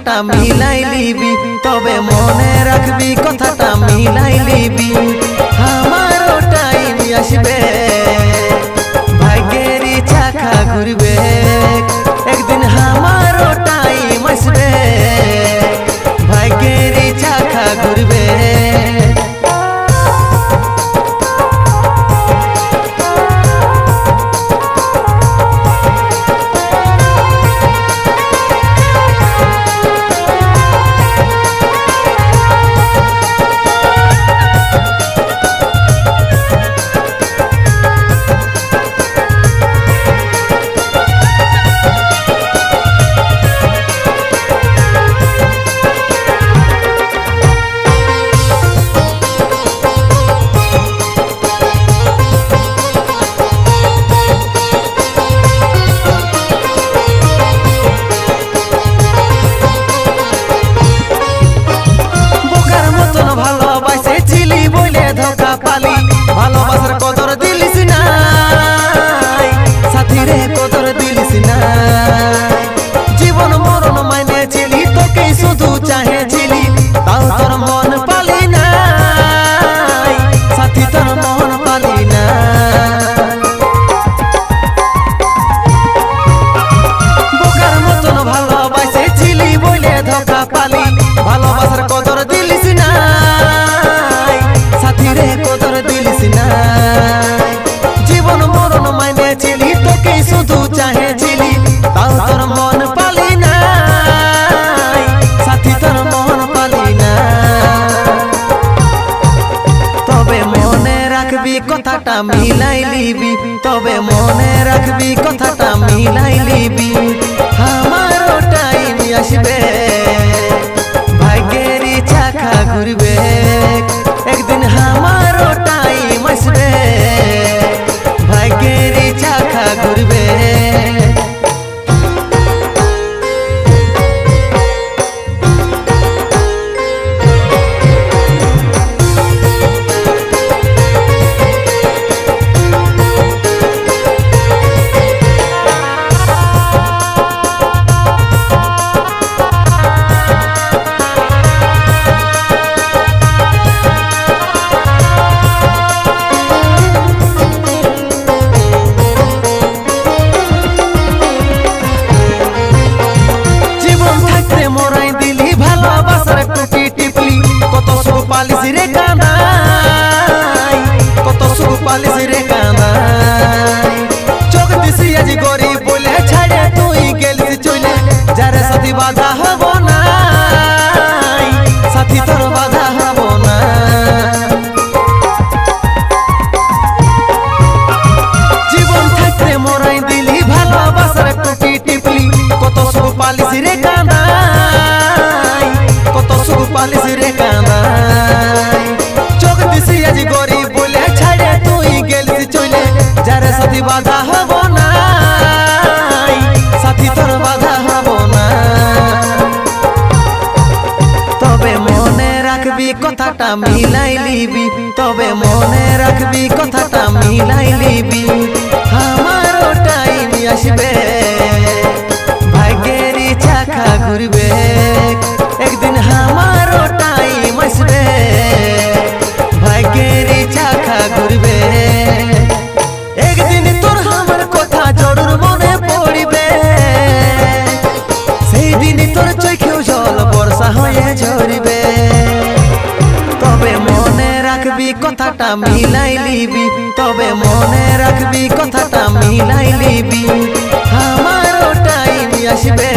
কথাটা মিলাই লিবি, তবে মনে রাখবি কথাটা মিলাই লিবি। আমারও টাইম আসবে, ভাগ্যেরই চাকা ঘুরবে, একদিন আমারও টাইম আসবে, ভাগ্যেরই চাকা ঘুরবে। ভালোবাসার কদর দিলিস না, সাথীরে কদর দিলিস না, জীবন মরণ মাইনেছিলি, তোকে শুধু চাহেছিলি, তাও তোর মন পালি না, সাথী তোর মন পালি না। বোকার মতন ভালোবাসেছিলি বলে ধোকা পালি, ভালোবাসার কদর দিলিস না, সাথীরে কদর দিলিস না, জীবন মরণ মাইনেছিলি, তোকে শুধু চাহেছিলি, তাও তোর মন পালি না, সাথী তোর মন পালি না। তবে মনে রাখবি কথাটা মিলাই লিবি, তবে মনে রাখবি কথাটা মিলাই লিবি। আমারও টাইম আসবে, ভাগ্যেরই চাকা ঘুরবে, একদিন আমারও টাইম আসবে, ভাগ্যেরই চাকা ঘুরবে। কত সুখ পালিস রে কাঁদাই, কত সুখ পালিস রে কাঁদাই, চোখ দিছি আজ গরিব বলে ছাড়ে তুই গেলিস চলে, যারে সাথী বাধা হব না, সাথী তোর বাধা হব না। জীবন থাকতে মোরাই দিলি, ভালোবাসার টুটি টিপলি, কত সুখ পালিস রে কাঁদাই, কত সুখ পালিস রে কাঁদাই, চোখ দিছি আজ গরিব বলে ছাড়ে তুই গেলিস চলে, যারে সাথী বাধা হব না, সাথী তোর বাধা হব না। তবে মনে রাখবি কথাটা মিলাই লিবি, তবে মনে রাখবি কথাটা মিলাই লিবি। আমারও টাইম আসবে, ভাগ্যেরই চাকা ঘুরবে, একদিন আমারও টাইম আসবে, ভাগ্যেরই চাকা ঘুরবে, একদিন তোর আমার কথা জরুর মনে পড়িবে, সেই দিন তোর চোখেও জল বর্ষা হয়ে ঝরবে। তবে মনে রাখবি কথাটা মিলাই লিবি, তবে মনে রাখবি কথাটা মিলাই লিবি। আমারও টাইম আসবে।